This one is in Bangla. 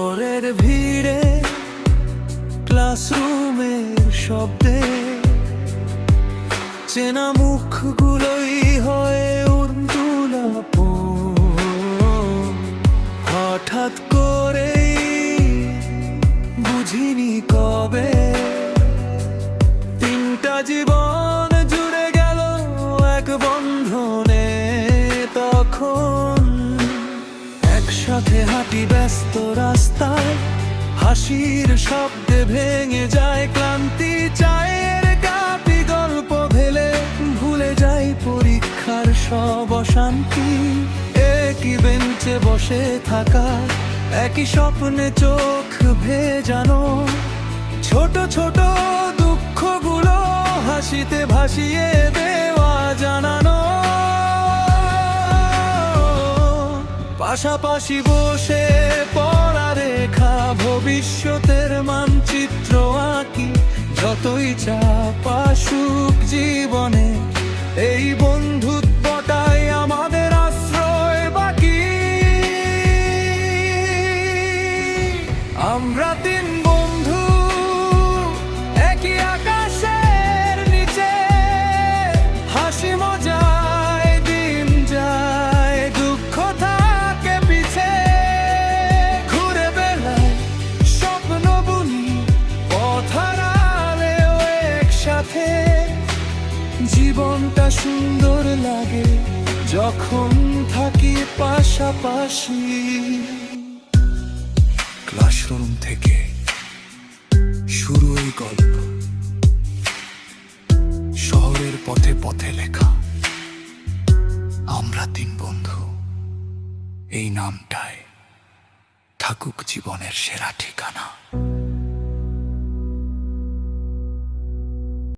শহরের ভিড়ে, ক্লাসরুমের শব্দে, চেনা মুখগুলোই হয় উর্দুলাপন। হঠাৎ করেই বুঝিনি কবে তিনটা জীবন জুড়ে গেল এক বন্ধনে। তখন একসাথে হাঁটি ব্যস্ত রাস্তায়, হাসির শব্দে ভেঙে যায় ক্লান্তি। চায়ের কাপি গল্প ভেলে ভুলে যাই পরীক্ষার সব অশান্তি। একই বেঞ্চে বসে থাকা, একই স্বপ্নে চোখ ভেজানো, ছোট ছোট দুঃখগুলো হাসিতে ভাসিয়ে দেওয়া জানানো। পাশাপাশি বসে পড়া রেখা, ভবিষ্যতের মানচিত্র আঁকি। যতই চাপ আসুক জীবনে, এই বন্ধুত্বটাই আমাদের আশ্রয় বাকি। আমরা তিন বন্ধু একই আকাশের নিচে, হাসি মজায় দিন যায়, দুঃখ থাকে পিছে। ঘুরে বেড়াই স্বপ্ন বুনি, পথ হারালেও একসাথে। জীবনটা সুন্দর লাগে যখন থাকি পাশাপাশি। ক্লাসরুম থেকে শুরু এই গল্প, শহরের পথে পথে লেখা। আমরা তিন বন্ধু, এই নামটাই থাকুক জীবনের সেরা ঠিকানা।